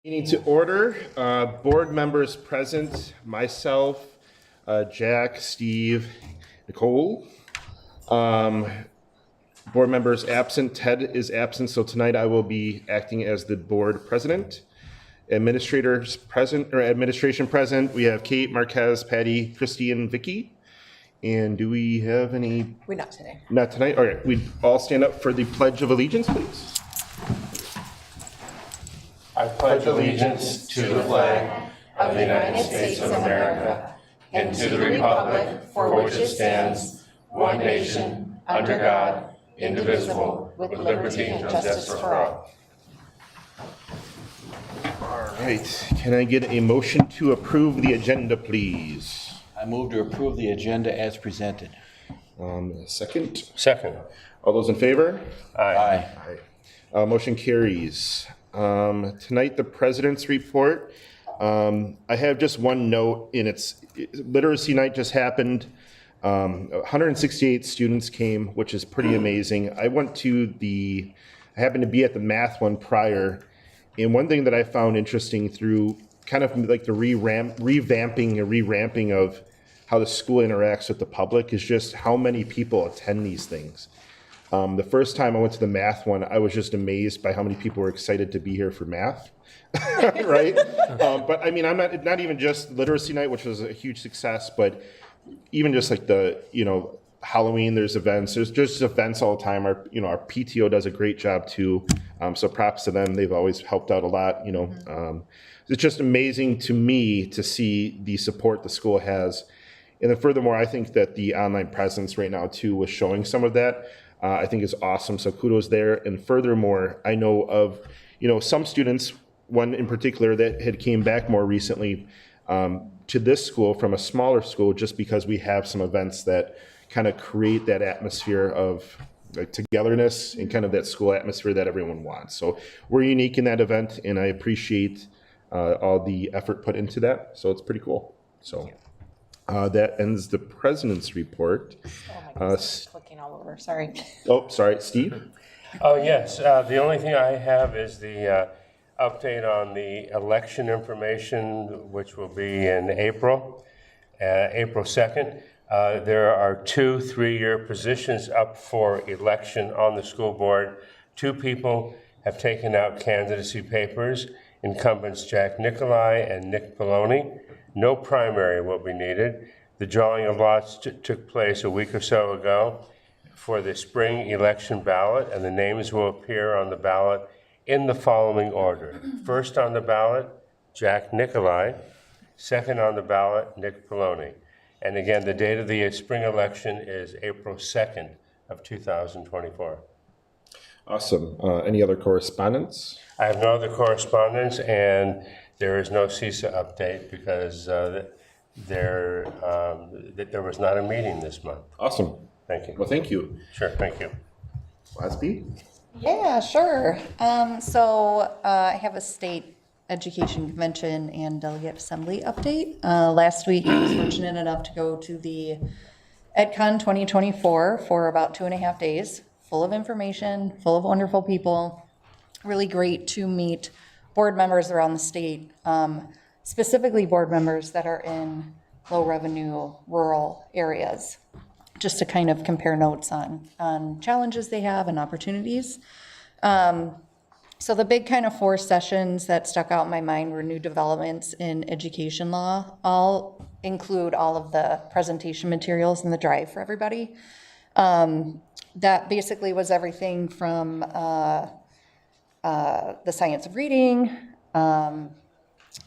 Meeting to order. Board members present, myself, Jack, Steve, Nicole. Board members absent, Ted is absent, so tonight I will be acting as the board president. Administrators present, or administration present, we have Kate, Marquez, Patty, Christy, and Vicky. And do we have any? We're not today. Not tonight? All right, we all stand up for the Pledge of Allegiance, please. I pledge allegiance to the flag of the United States of America and to the republic for which it stands, one nation, under God, indivisible, with liberty and justice for all. All right, can I get a motion to approve the agenda, please? I move to approve the agenda as presented. Second. Second. All those in favor? Aye. Motion carries. Tonight, the president's report. I have just one note in its literacy night just happened. 168 students came, which is pretty amazing. I happened to be at the math one prior. And one thing that I found interesting through kind of like the revamping of how the school interacts with the public is just how many people attend these things. The first time I went to the math one, I was just amazed by how many people were excited to be here for math, right? But I mean, I'm not even just literacy night, which was a huge success, but even just like Halloween, there's events. There's just events all the time. Our PTO does a great job too. So props to them. They've always helped out a lot. It's just amazing to me to see the support the school has. And then furthermore, I think that the online presence right now too was showing some of that. I think is awesome. So kudos there. And furthermore, I know of, some students, one in particular that had came back more recently to this school from a smaller school, just because we have some events that kind of create that atmosphere of like togetherness and kind of that school atmosphere that everyone wants. So we're unique in that event, and I appreciate all the effort put into that. So it's pretty cool. So that ends the president's report. Oh my goodness, I'm clicking all over, sorry. Oh, sorry, Steve? Oh, yes. The only thing I have is the update on the election information, which will be in April 2nd. There are 2 3-year positions up for election on the school board. 2 people have taken out candidacy papers, incumbents Jack Nicolai and Nick Poloni. No primary will be needed. The drawing of lots took place a week or so ago for the spring election ballot, and the names will appear on the ballot in the following order. First on the ballot, Jack Nicolai. Second on the ballot, Nick Poloni. And again, the date of the spring election is April 2nd of 2024. Awesome. Any other correspondence? I have no other correspondence, and there is no CISA update because there was not a meeting this month. Awesome. Thank you. Well, thank you. Sure, thank you. Wasby? Yeah, sure. I have a state education convention and delegate assembly update. Last week, I was fortunate enough to go to the EdCon 2024 for about 2.5 days, full of information, full of wonderful people. Really great to meet board members around the state, specifically board members that are in low revenue rural areas, just to kind of compare notes on challenges they have and opportunities. So the big kind of 4 sessions that stuck out in my mind were new developments in education law. I'll include all of the presentation materials in the drive for everybody. That basically was everything from the science of reading,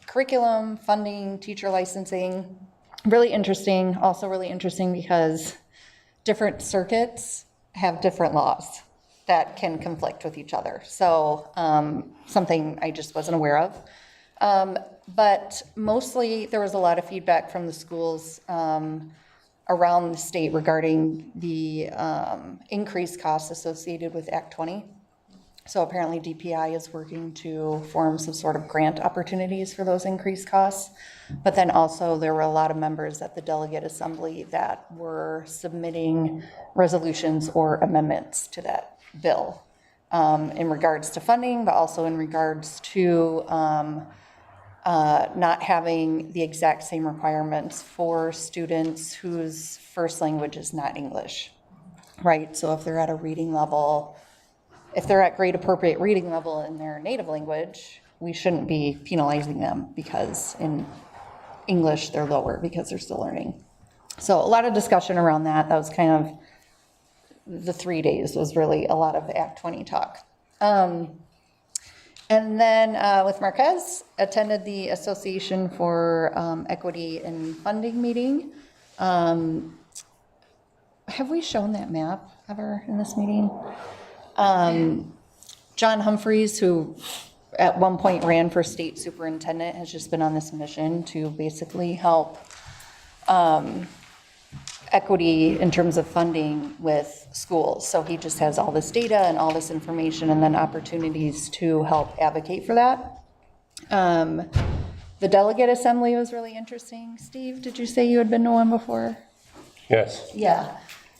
curriculum, funding, teacher licensing. Really interesting. Also really interesting because different circuits have different laws that can conflict with each other. So something I just wasn't aware of. But mostly there was a lot of feedback from the schools around the state regarding the increased costs associated with Act 20. So apparently DPI is working to form some sort of grant opportunities for those increased costs. But then also there were a lot of members at the delegate assembly that were submitting resolutions or amendments to that bill. in regards to funding, but also in regards to not having the exact same requirements for students whose first language is not English, right? So if they're at a reading level, if they're at grade appropriate reading level in their native language, we shouldn't be penalizing them because in English they're lower because they're still learning. So a lot of discussion around that. That was kind of the 3 days was really a lot of Act 20 talk. And then with Marquez, attended the Association for Equity and Funding meeting. Have we shown that map ever in this meeting? John Humphreys, who at one point ran for state superintendent, has just been on this mission to basically help equity in terms of funding with schools. So he just has all this data and all this information and then opportunities to help advocate for that. The delegate assembly was really interesting. Steve, did you say you had been to one before? Yes, Yeah.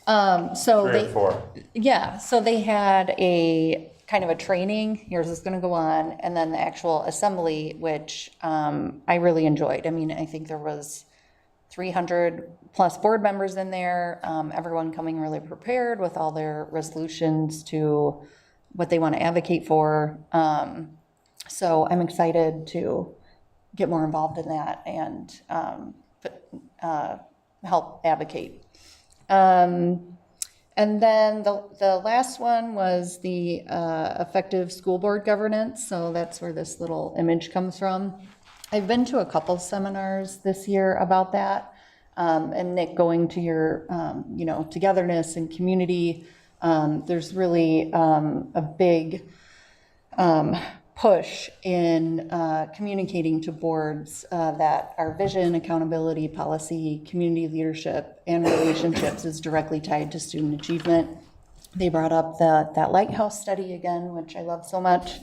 So 3 they, or 4. yeah, so they had a kind of a training, here's what's gonna go on, and then the actual assembly, which I really enjoyed. I mean, I think there was 300 plus board members in there, everyone coming really prepared with all their resolutions to what they want to advocate for. So I'm excited to get more involved in that and help advocate. And then the last one was the effective school board governance. So that's where this little image comes from. I've been to a couple seminars this year about that. And Nick, going to your, togetherness and community, there's really a big push in communicating to boards that our vision, accountability, policy, community leadership, and relationships is directly tied to student achievement. They brought up that Lighthouse study again, which I love so much.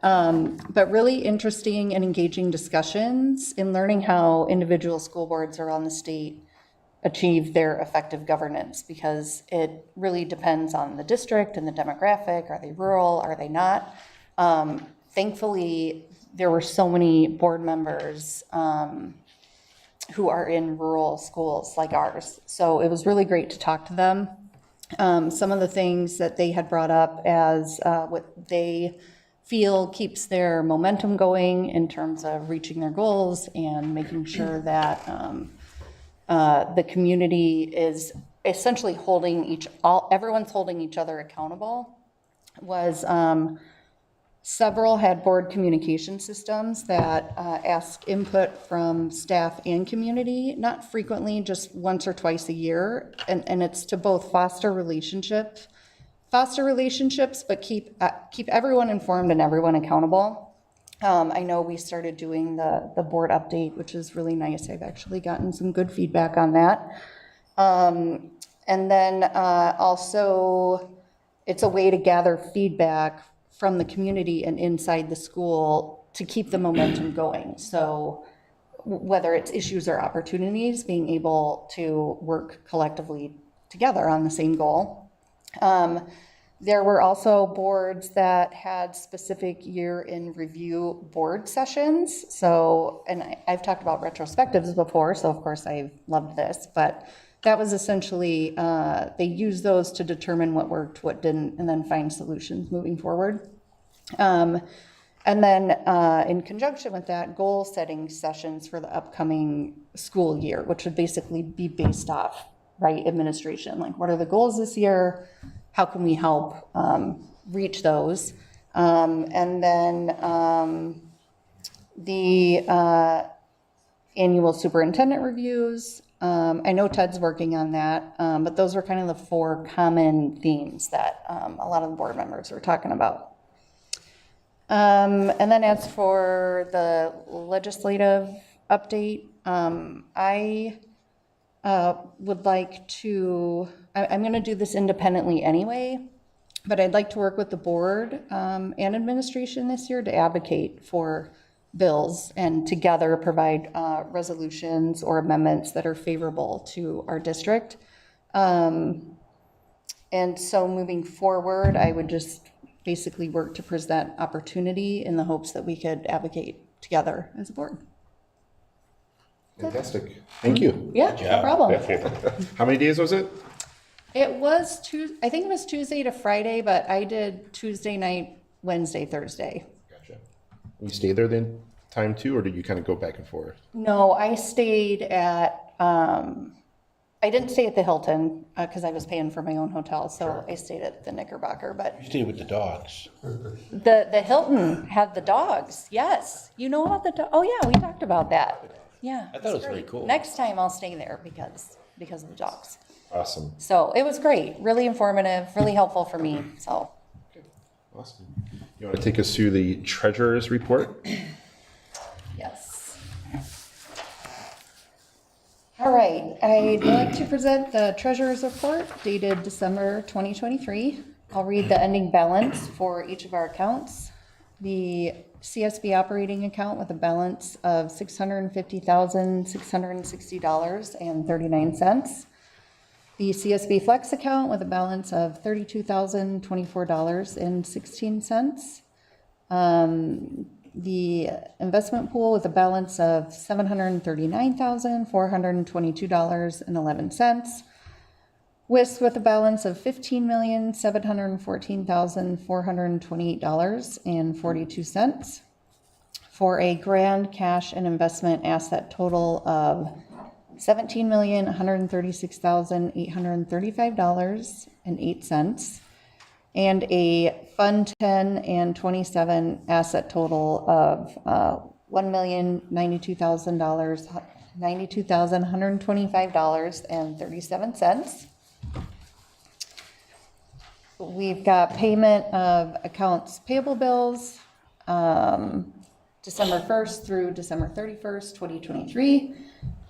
But really interesting and engaging discussions in learning how individual school boards around the state achieve their effective governance, because it really depends on the district and the demographic. Are they rural? Are they not? Thankfully, there were so many board members who are in rural schools like ours. So it was really great to talk to them. Some of the things that they had brought up as what they feel keeps their momentum going in terms of reaching their goals and making sure that the community is essentially everyone's holding each other accountable was several had board communication systems that ask input from staff and community, not frequently, just once or twice a year. And it's to both foster relationships, but keep everyone informed and everyone accountable. I know we started doing the board update, which is really nice. I've actually gotten some good feedback on that. And then also, it's a way to gather feedback from the community and inside the school to keep the momentum going. So whether it's issues or opportunities, being able to work collectively together on the same goal. There were also boards that had specific year in review board sessions. So, and I've talked about retrospectives before, so of course I loved this, but that was essentially, they use those to determine what worked, what didn't, and then find solutions moving forward. And then in conjunction with that, goal setting sessions for the upcoming school year, which would basically be based off, right, administration. Like, what are the goals this year? How can we help reach those? And then the annual superintendent reviews. I know Ted's working on that, but those were kind of the 4 common themes that a lot of the board members were talking about. And then as for the legislative update, I would like to, I'm going to do this independently anyway, but I'd like to work with the board and administration this year to advocate for bills and together provide resolutions or amendments that are favorable to our district. And so moving forward, I would just basically work to present opportunity in the hopes that we could advocate together as a board. Fantastic. Thank you. Yeah, no problem. How many days was it? It was I think it was Tuesday to Friday, but I did Tuesday night, Wednesday, Thursday. Gotcha. You stayed there the time too, or did you kind of go back and forth? No, I stayed at, I didn't stay at the Hilton because I was paying for my own hotel, so I stayed at the Knickerbocker, but You stay with the dogs. the Hilton had the dogs, yes. You know about the dog? Oh yeah, we talked about that. Yeah. I thought it was it's very great. cool. Next time I'll stay there because of the dogs. Awesome. So it was great, really informative, really helpful for me, so. Awesome. You want to take us through the treasurer's report? Yes. All right, I'd like to present the treasurer's report dated December 2023. I'll read the ending balance for each of our accounts. The CSB operating account with a balance of $650,660.39. The CSB Flex account with a balance of $32,024.16. The investment pool with a balance of $739,422.11. WIS with a balance of $15,714,428.42 for a grand cash and investment asset total of $17,136,835.08 and a Fund 10 and 27 asset total of $1,092,125.37. We've got payment of accounts payable bills, December 1st through December 31st, 2023.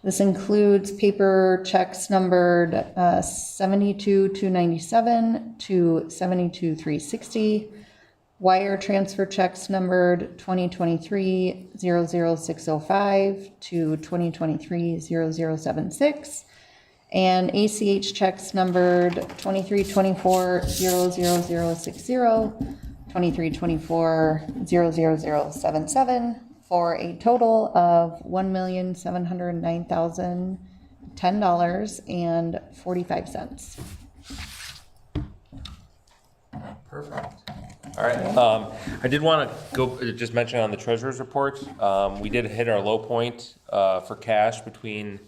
This includes paper checks numbered 72,297 to 72,360, wire transfer checks numbered 2023-00605 to 2023-0076, and ACH checks numbered 2324-00060, 2324-00077, for a total of $1,709,010.45. Perfect. All right. I did want to just mention on the treasurer's report, we did hit our low point for cash between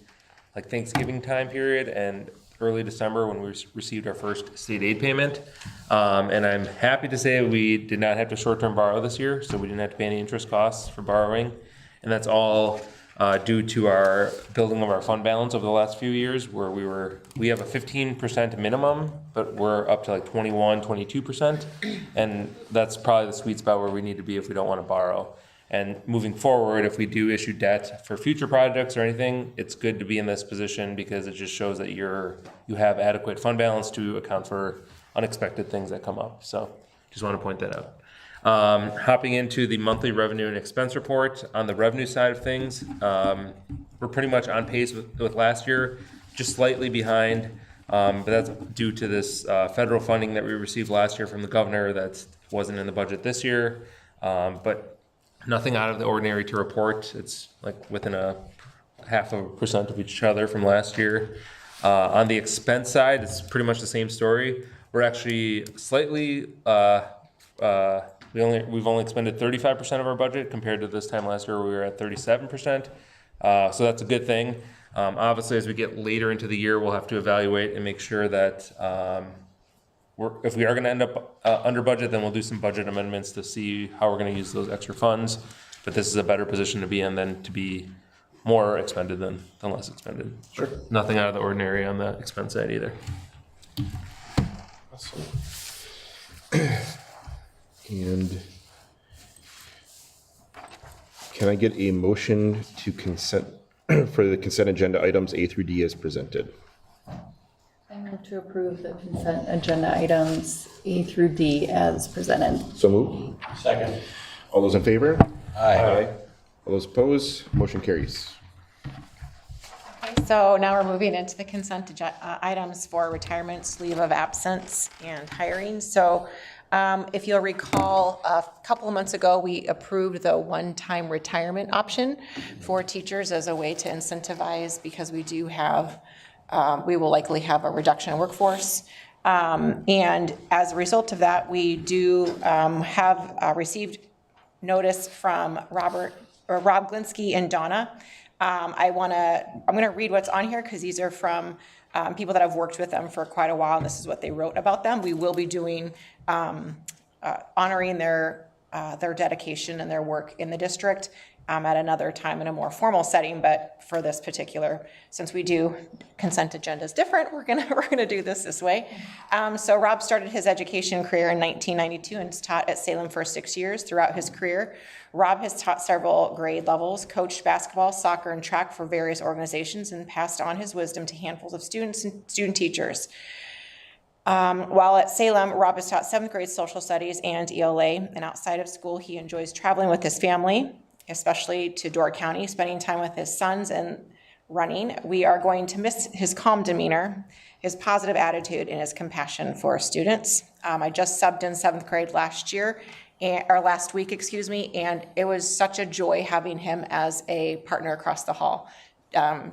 like Thanksgiving time period and early December when we received our first state aid payment. And I'm happy to say we did not have to short-term borrow this year, so we didn't have to pay any interest costs for borrowing. And that's all due to our building of our fund balance over the last few years, where we have a 15% minimum, but we're up to like 21, 22%. And that's probably the sweet spot where we need to be if we don't want to borrow. And moving forward, if we do issue debt for future projects or anything, it's good to be in this position because it just shows that you have adequate fund balance to account for unexpected things that come up. So just want to point that out. Hopping into the monthly revenue and expense report, on the revenue side of things, we're pretty much on pace with last year, just slightly behind, but that's due to this federal funding that we received last year from the governor that wasn't in the budget this year. But nothing out of the ordinary to report. It's like within a 0.5% of each other from last year. On the expense side, it's pretty much the same story. We're actually slightly, we've only expended 35% of our budget compared to this time last year where we were at 37%. So that's a good thing. Obviously, as we get later into the year, we'll have to evaluate and make sure that if we are going to end up under budget, then we'll do some budget amendments to see how we're going to use those extra funds. But this is a better position to be in than to be more expended than less expended. Sure. Nothing out of the ordinary on the expense side either. Awesome. And can I get a motion to consent for the consent agenda items A through D as presented? I move to approve the consent agenda items A through D as presented. So moved. Second. All those in favor? Aye. All those opposed? Motion carries. So now we're moving into the consent items for retirements, leave of absence, and hiring. So If you'll recall, a couple of months ago, we approved the one-time retirement option for teachers as a way to incentivize, because we do have, we will likely have a reduction in workforce. And as a result of that, we do have received notice from Rob Glinsky and Donna. I'm gonna read what's on here, because these are from people that have worked with them for quite a while, and this is what they wrote about them. We will be doing, honoring their dedication and their work in the district at another time in a more formal setting, but for this particular, since we do consent agendas different, we're gonna do this way. So Rob started his education career in 1992 and has taught at Salem for 6 years. Throughout his career, Rob has taught several grade levels, coached basketball, soccer, and track for various organizations, and passed on his wisdom to handfuls of students and student teachers. While at Salem, Rob has taught 7th grade social studies and ELA, and outside of school, he enjoys traveling with his family, especially to Door County, spending time with his sons and running. We are going to miss his calm demeanor, his positive attitude, and his compassion for students. I just subbed in 7th grade last week, and it was such a joy having him as a partner across the hall.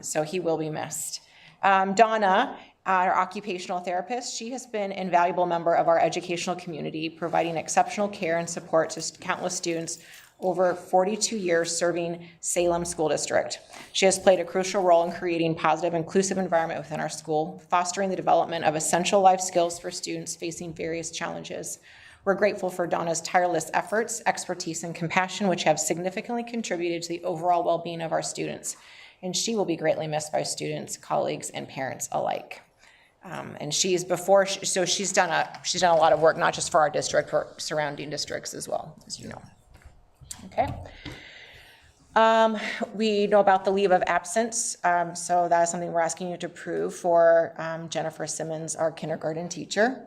So he will be missed. Donna, our occupational therapist, she has been an invaluable member of our educational community, providing exceptional care and support to countless students over 42 years serving Salem School District. She has played a crucial role in creating positive, inclusive environment within our school, fostering the development of essential life skills for students facing various challenges. We're grateful for Donna's tireless efforts, expertise, and compassion, which have significantly contributed to the overall well-being of our students. And she will be greatly missed by students, colleagues, and parents alike. And she's done a lot of work, not just for our district, for surrounding districts as well, as you know. Okay. We know about the leave of absence, so that is something we're asking you to approve for Jennifer Simmons, our kindergarten teacher.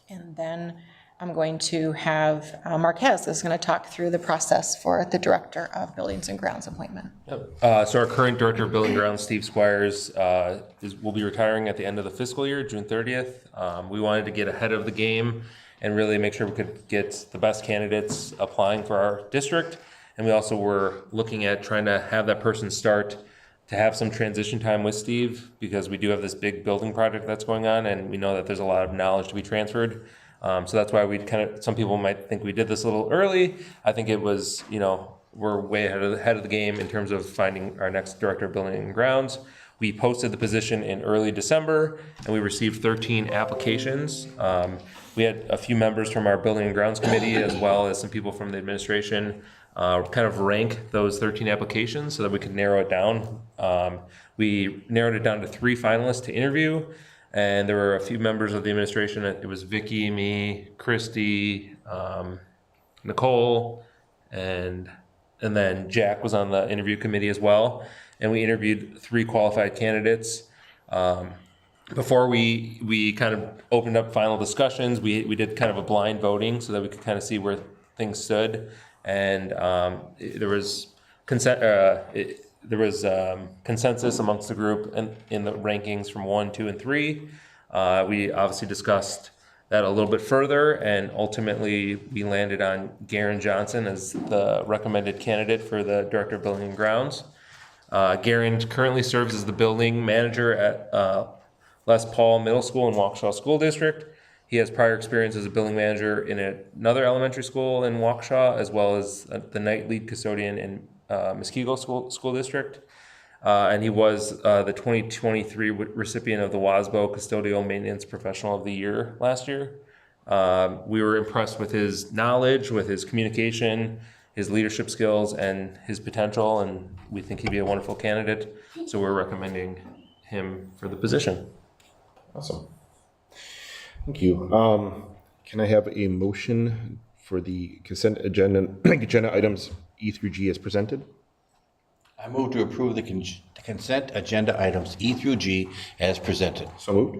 And then I'm going to have Marquez is going to talk through the process for the Director of Buildings and Grounds appointment. So our current Director of Building and Grounds, Steve Squires, will be retiring at the end of the fiscal year, June 30th. We wanted to get ahead of the game and really make sure we could get the best candidates applying for our district. And we also were looking at trying to have that person start to have some transition time with Steve, because we do have this big building project that's going on, and we know that there's a lot of knowledge to be transferred. So that's why some people might think we did this a little early. I think it was, we're way ahead of the game in terms of finding our next Director of Building and Grounds. We posted the position in early December, and we received 13 applications. We had a few members from our Building and Grounds Committee, as well as some people from the administration, kind of rank those 13 applications so that we could narrow it down. We narrowed it down to 3 finalists to interview, and there were a few members of the administration. It was Vicky, me, Christy, Nicole, and then Jack was on the interview committee as well. And we interviewed 3 qualified candidates. Before we kind of opened up final discussions, we did kind of a blind voting so that we could kind of see where things stood. And there was consensus amongst the group in the rankings from 1, 2, and 3. We obviously discussed that a little bit further, and ultimately we landed on Garen Johnson as the recommended candidate for the Director of Building and Grounds. Garen currently serves as the building manager at Les Paul Middle School and Waukesha School District. He has prior experience as a building manager in another elementary school in Waukesha, as well as the night lead custodian in Muskego School District. And he was the 2023 recipient of the WASBO Custodial Maintenance Professional of the Year last year. We were impressed with his knowledge, with his communication, his leadership skills, and his potential, and we think he'd be a wonderful candidate. So we're recommending him for the position. Awesome. Thank you. Can I have a motion for the consent agenda items E through G as presented? I move to approve the consent agenda items E through G as presented. So moved.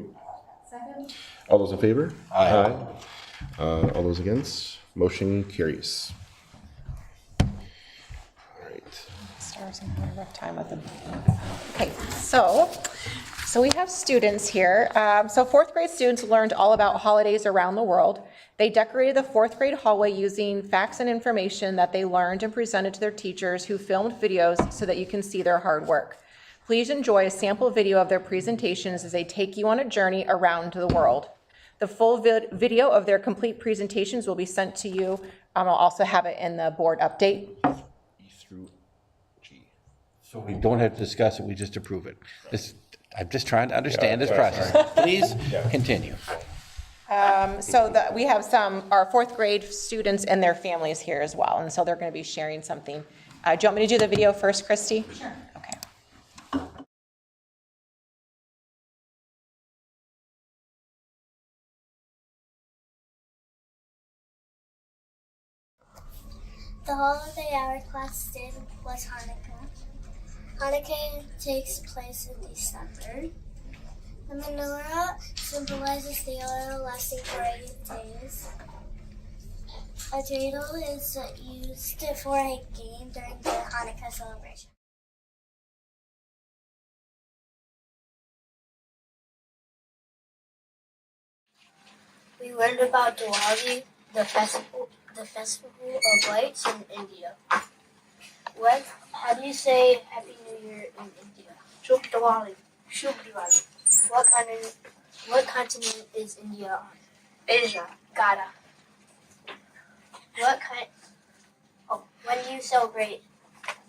Second. All those in favor? Aye. All those against? Motion carries. All right. Stars, I'm having a rough time with them. Okay, so So we have students here. So fourth grade students learned all about holidays around the world. They decorated the fourth grade hallway using facts and information that they learned and presented to their teachers, who filmed videos so that you can see their hard work. Please enjoy a sample video of their presentations as they take you on a journey around the world. The full video of their complete presentations will be sent to you. I'll also have it in the board update. E through G. So we don't have to discuss it, we just approve it. I'm just trying to understand this process. Please continue. We have our fourth grade students and their families here as well, and so they're going to be sharing something. Do you want me to do the video first, Christy? Sure. Okay. The holiday our class did was Hanukkah. Hanukkah takes place in December. The menorah symbolizes the oil lasting for 8 days. A dreidel is used for a game during the Hanukkah celebration. We learned about Diwali, the festival of lights in India. How do you say Happy New Year in India? Shubh Diwali. Shubh Diwali. What continent is India on? Asia. Ghana. When do you celebrate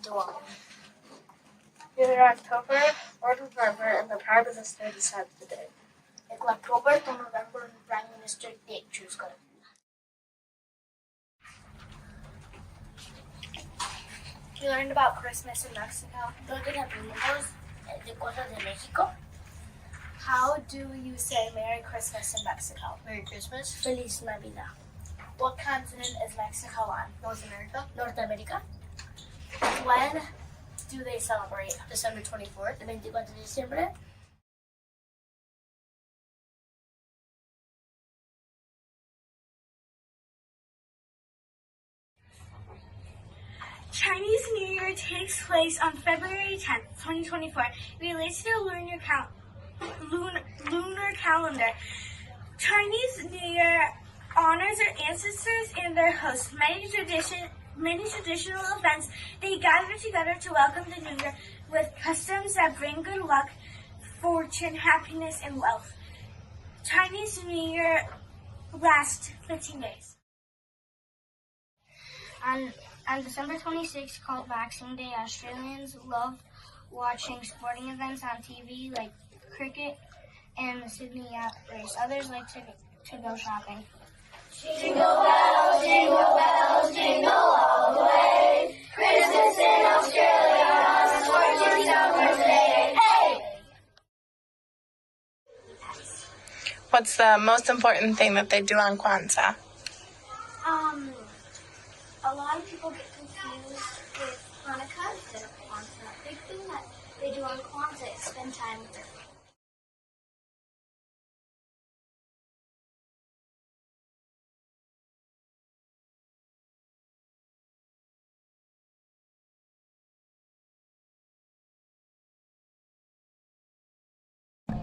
Diwali? Either October or November, and the Prime Minister decides the day. Like October to November, the Prime Minister date choose कर. You learned about Christmas in Mexico. De cosas de México. How do you say Merry Christmas in Mexico? Merry Christmas. Feliz Navidad. What continent is Mexico on? North America. North America. When do they celebrate? December 24th. 24 de diciembre. Chinese New Year takes place on February 10th, 2024. Relates to the lunar calendar. Chinese New Year honors their ancestors and their hosts. Many traditional events, they gather together to welcome the New Year with customs that bring good luck, fortune, happiness, and wealth. Chinese New Year lasts 15 days. On December 26th, called Boxing Day, Australians love watching sporting events on TV like cricket and the Sydney Yacht Race. Others like to go shopping. Jingle bells, jingle all the way. Christmas in Australia, fortune's our today. Hey! What's the most important thing that they do on Kwanzaa? A lot of people get confused with Hanukkah instead of Kwanzaa. The big thing that they do on Kwanzaa is spend time with their family.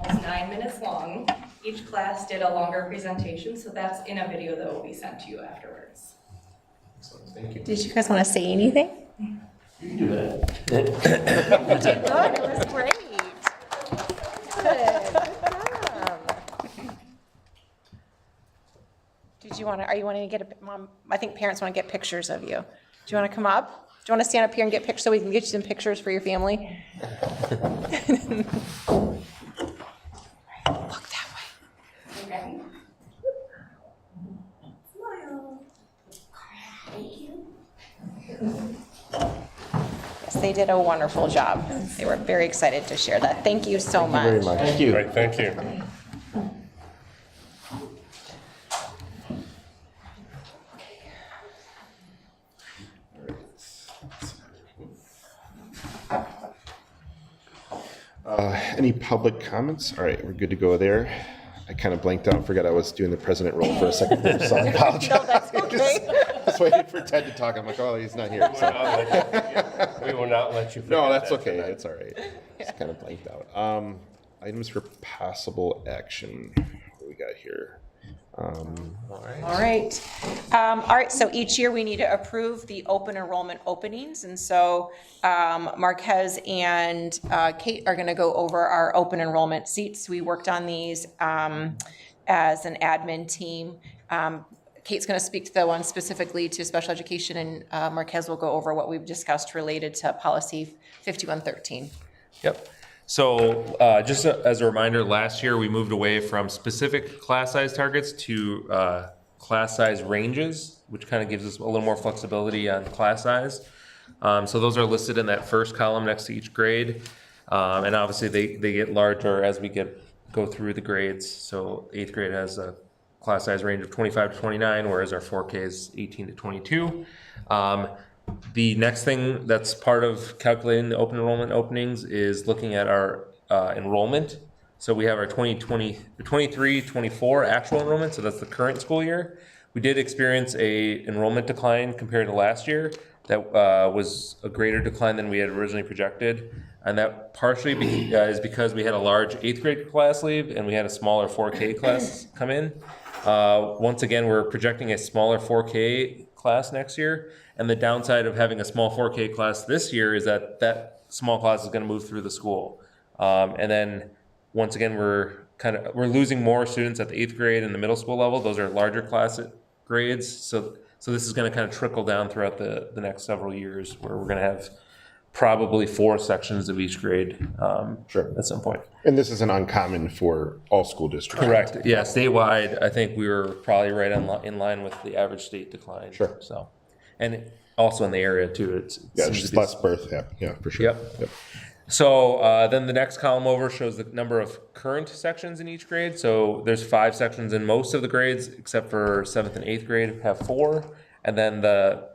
Almost 9 minutes long. Each class did a longer presentation, so that's in a video that will be sent to you afterwards. Thank you. Did you guys want to say anything? You can do that. Good. It was great. Good job. Are you wanting to get Mom, I think parents want to get pictures of you. Do you want to come up? Do you want to stand up here and get pictures so we can get you some pictures for your family? Look that way. Okay. Yes, they did a wonderful job. They were very excited to share that. Thank you so much. Very much. Thank you. Great, thank you. Any public comments? All right, we're good to go there. I kind of blanked out and forgot I was doing the president role for a second there, so I apologize. No, that's okay. Just waiting for Ted to talk. I'm like, oh, he's not here. So. We will not let you forget No, that's that okay. tonight. It's all right. Just kind of blanked out. Items for possible action. What we got here? All right. So each year we need to approve the open enrollment openings. And so Marquez and Kate are going to go over our open enrollment seats. We worked on these as an admin team. Kate's going to speak to the one specifically to special education, and Marquez will go over what we've discussed related to policy 5113. Yep. So just as a reminder, last year we moved away from specific class size targets to class size ranges, which kind of gives us a little more flexibility on class size. So those are listed in that first column next to each grade. And obviously they get larger as we go through the grades. So 8th grade has a class size range of 25 to 29, whereas our 4K is 18 to 22. The next thing that's part of calculating the open enrollment openings is looking at our enrollment. So we have our 23-24 actual enrollment, so that's the current school year. We did experience a enrollment decline compared to last year that was a greater decline than we had originally projected. And that partially is because we had a large 8th grade class leave and we had a smaller 4K class come in. Once again, we're projecting a smaller 4K class next year. And the downside of having a small 4K class this year is that that small class is going to move through the school. And then once again, we're losing more students at the 8th grade and the middle school level. Those are larger class grades. So this is going to kind of trickle down throughout the next several years, where we're going to have probably 4 sections of each grade at some point. And this isn't uncommon for all school districts. Correct. Yeah, statewide, I think we were probably right in line with the average state decline. Sure. So, and also in the area too. It's Just less birth happen. Yeah, for sure. Yep. So then the next column over shows the number of current sections in each grade. So there's 5 sections in most of the grades, except for 7th and 8th grade have 4. And then the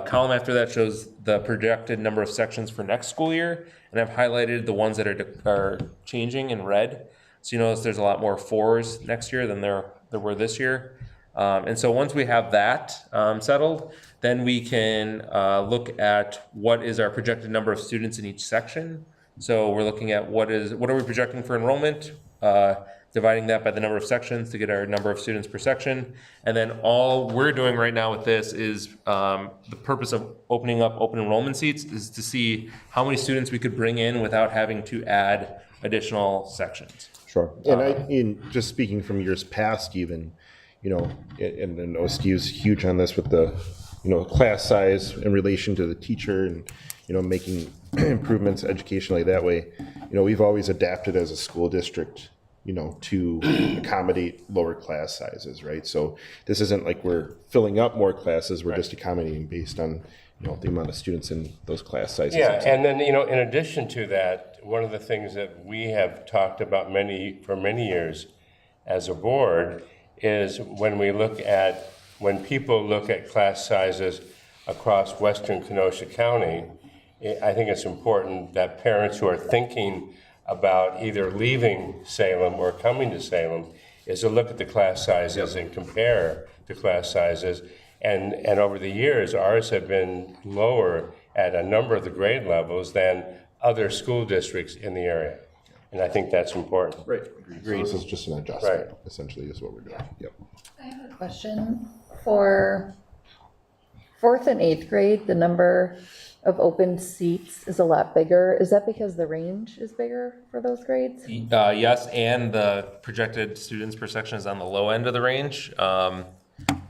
column after that shows the projected number of sections for next school year. And I've highlighted the ones that are changing in red. So you notice there's a lot more 4s next year than there were this year. And so once we have that settled, then we can look at what is our projected number of students in each section. So we're looking at what are we projecting for enrollment, dividing that by the number of sections to get our number of students per section. And then all we're doing right now with this is the purpose of opening up open enrollment seats is to see how many students we could bring in without having to add additional sections. Sure. And just speaking from years past, even, and OSD is huge on this with the, class size in relation to the teacher and, making improvements educationally that way. We've always adapted as a school district, to accommodate lower class sizes, right? So this isn't like we're filling up more classes, we're just accommodating based on, the amount of students in those class sizes. Yeah, and then, in addition to that, one of the things that we have talked about for many years as a board is when people look at class sizes across western Kenosha County, I think it's important that parents who are thinking about either leaving Salem or coming to Salem is to look at the class sizes and compare the class sizes. And over the years, ours have been lower at a number of the grade levels than other school districts in the area. And I think that's important. Right. So this is just an adjustment, essentially, is what we're doing. Yep. I have a question. For 4th and 8th grade, the number of open seats is a lot bigger. Is that because the range is bigger for those grades? Yes, and the projected students per section is on the low end of the range.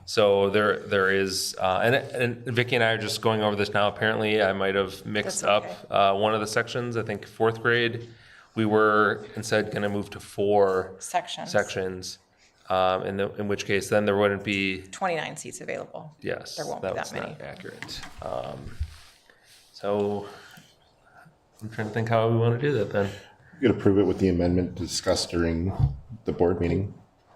So there is, and Vicki and I are just going over this now. Apparently, I might have mixed up one of the sections. I think 4th grade, we were instead going to move to 4 sections. In which case, then there wouldn't be 29 seats available. Yes, there won't be that many. Not accurate. So I'm trying to think how we want to do that then. You could approve it with the amendment discussed during the board meeting.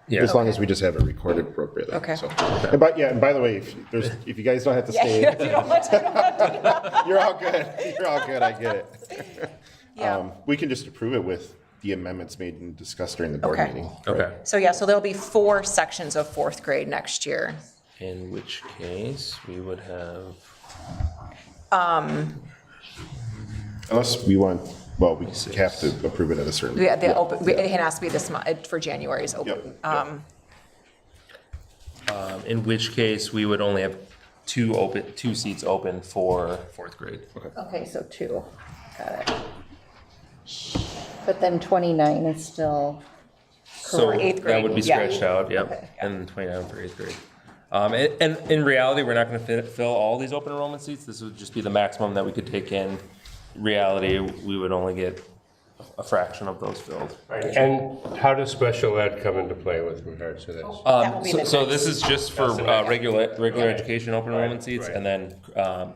Yeah. As long as we just have it recorded appropriately. Okay. So, and by the way, if you guys don't have to stay, if you don't want to. you're all good. You're all good. I get it. Yeah. We can just approve it with the amendments made and discussed during the board meeting. Okay. So there'll be 4 sections of 4th grade next year. In which case, we would have... Unless we want Well, we have to approve it at a certain. Yeah, it has to be this month, for January's open. Yep. In which case, we would only have two seats open for fourth grade. Okay, so 2, got it. But then 29 is still, So eighth that grade, would be yeah. stretched out, Okay. yep, and 29 for eighth grade. And in reality, we're not gonna fill all these open enrollment seats. This would just be the maximum that we could take in. Reality, we would only get a fraction of those filled. Right. And how does special ed come into play with regards to this? That will be the So next. this is just for regular education open enrollment seats, right. and then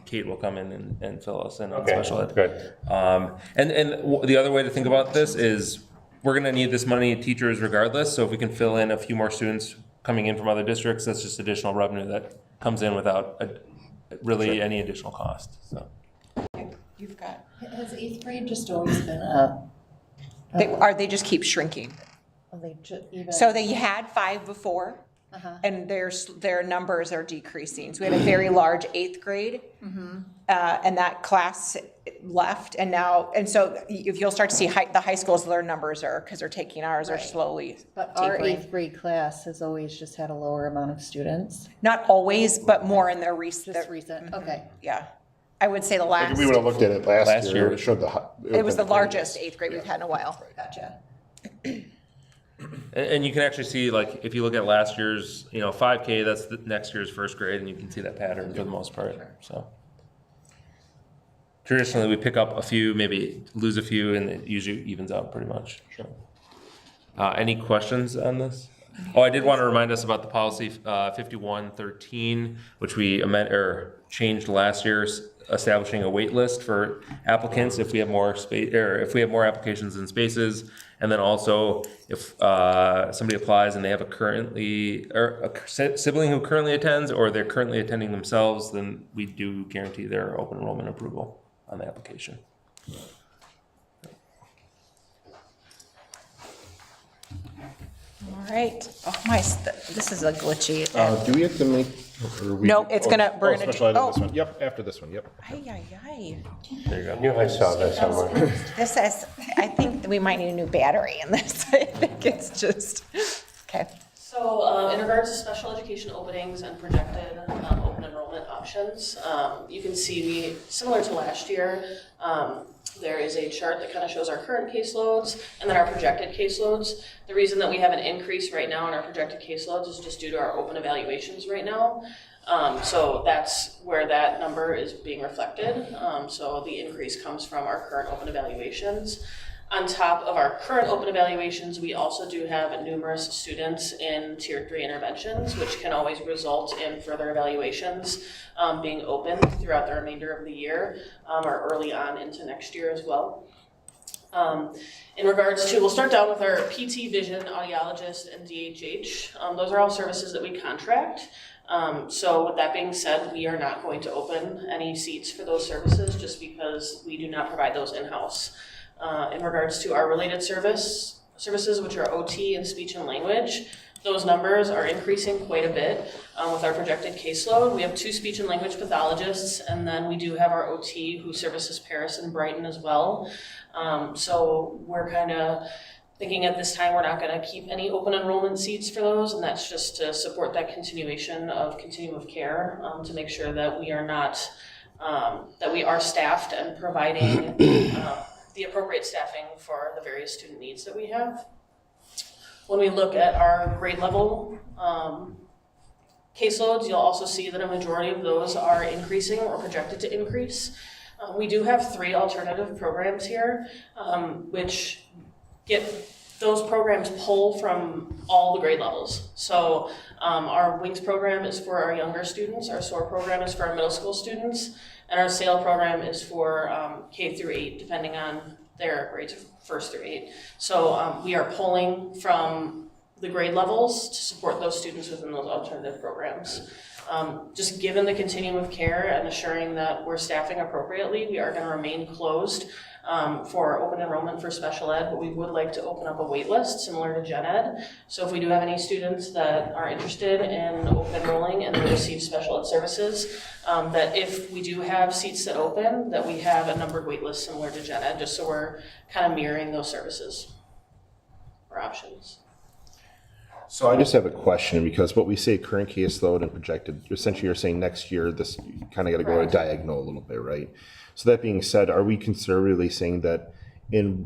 Kate will come in and fill us in on Okay, special ed. good. And the other way to think about this is, we're gonna need this money, teachers regardless, so if we can fill in a few more students coming in from other districts, that's just additional revenue that comes in without really any additional cost, so. You've got, has 8th grade just always been they just keep shrinking. even? So they had 5 before, and their numbers are decreasing. So we had a very large 8th grade, and that class left, and so if you'll start to see the high schools, their numbers are, because they're taking ours, are slowly But our tapering. 8th grade class has always just had a lower amount of students. Not always, but more in their recent, Just recent, okay. yeah. I would say the Like last, if we would have looked at it last Last year, year. it showed it was the largest 8th grade we've had in a while. Gotcha. And you can actually see, like, if you look at last year's, 5K, that's the next year's first grade, and you can see that pattern for the most part, so. Traditionally, we pick up a few, maybe lose a few, and it usually evens out pretty much. So. Any questions on this? Oh, I did want to remind us about the policy 5113, which we changed last year, establishing a wait list for applicants if we have more space, or if we have more applications than spaces. And then also, if somebody applies and they have a sibling who currently attends, or they're currently attending themselves, then we do guarantee their open enrollment approval on the application. All right. Oh, this is a glitchy. Do we have to make? Or we, No, it's gonna- we're gonna special ed do- on this one. Yep, after this one. Yep. Ay, ay, ay. There you go. I knew I saw that somewhere. This is, I think that we might need a new battery in this. I think it's just, okay. So in regards to special education openings and projected open enrollment options, you can see similar to last year, there is a chart that kind of shows our current caseloads and then our projected caseloads. The reason that we have an increase right now in our projected caseloads is just due to our open evaluations right now. So that's where that number is being reflected. So the increase comes from our current open evaluations. On top of our current open evaluations, we also do have numerous students in Tier 3 interventions, which can always result in further evaluations being open throughout the remainder of the year or early on into next year as well. In regards to, we'll start down with our PT, vision, audiologist, and DHH. Those are all services that we contract. So with that being said, we are not going to open any seats for those services just because we do not provide those in-house. In regards to our related services, which are OT and speech and language, those numbers are increasing quite a bit with our projected caseload. We have 2 speech and language pathologists, and then we do have our OT who services Paris and Brighton as well. So we're kind of thinking at this time we're not going to keep any open enrollment seats for those, and that's just to support that continuation of continuum of care to make sure that we are not, that we are staffed and providing the appropriate staffing for the various student needs that we have. When we look at our grade level caseloads, you'll also see that a majority of those are increasing or projected to increase. We do have 3 alternative programs here, which those programs pull from all the grade levels. So our WINGS program is for our younger students, our SOAR program is for our middle school students, and our SAIL program is for K through 8, depending on their grades, 1st through 8. So we are pulling from the grade levels to support those students within those alternative programs. Just given the continuum of care and assuring that we're staffing appropriately, we are going to remain closed for open enrollment for special ed, but we would like to open up a wait list similar to gen ed. So if we do have any students that are interested in open enrolling and they receive special ed services, that if we do have seats that open, that we have a numbered wait list similar to gen ed, just so we're kind of mirroring those services or options. So I just have a question, because what we say current caseload and projected, essentially you're saying next year, this, you kind of got to go to diagonal a little bit, right? So that being said, are we conservatively saying that in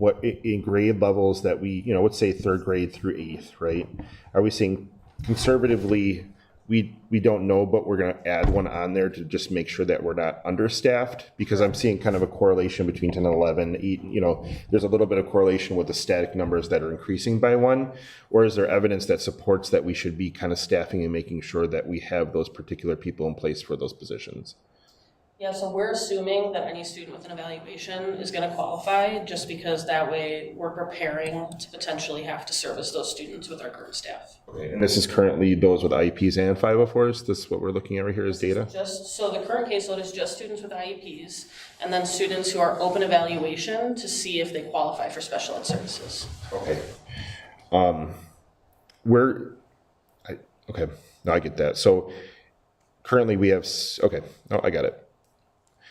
grade levels that we, let's say 3rd grade through 8th, right? Are we saying conservatively, we don't know, but we're going to add one on there to just make sure that we're not understaffed? Because I'm seeing kind of a correlation between 10 and 11, 8, there's a little bit of correlation with the static numbers that are increasing by 1, or is there evidence that supports that we should be kind of staffing and making sure that we have those particular people in place for those positions? Yeah, so we're assuming that any student with an evaluation is going to qualify, just because that way we're preparing to potentially have to service those students with our current staff. Okay, and this is currently those with IEPs and 504s? This is what we're looking at right here as data? So the current caseload is just students with IEPs, and then students who are open evaluation to see if they qualify for special ed services. Okay. Okay, no, I get that. So currently we have, okay, no, I got it.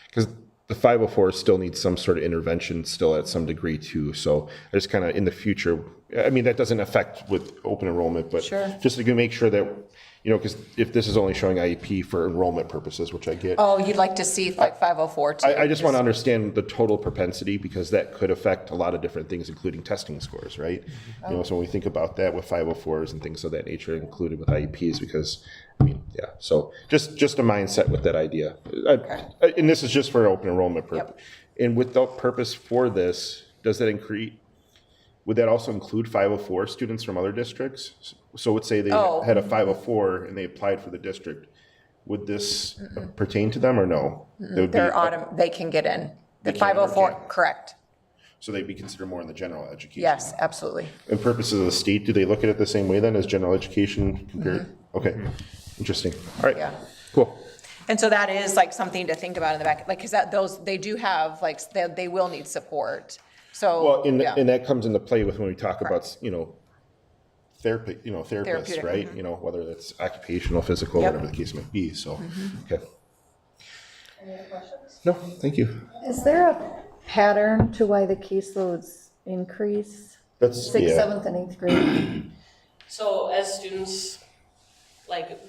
Because the 504 still needs some sort of intervention still at some degree too. So I just kind of in the future, I mean, that doesn't affect with open enrollment, but just to make sure that, because if this is only showing IEP for enrollment purposes, which I get. Oh, you'd like to see like 504 too? I just want to understand the total propensity, because that could affect a lot of different things, including testing scores, right? So when we think about that with 504s and things of that nature included with IEPs, because so just a mindset with that idea. And this is just for open enrollment purpose. And with the purpose for this, does that increase, would that also include 504 students from other districts? So let's say they had a 504 and they applied for the district. Would this pertain to them or no? They can get in. The 504, correct. So they'd be considered more in the general education? Yes, absolutely. And purposes of the state, do they look at it the same way then as general education compared? Okay, interesting. All right, cool. And so that is like something to think about in the back, like, because they do have, like, they will need support. So, well, and that comes into play with when we talk about, therapy, therapists, right? Whether that's occupational, physical, whatever the case might be. So, okay. Any other questions? No, thank you. Is there a pattern to why the caseloads increase? That's 6th, 7th, and 8th grade? So as students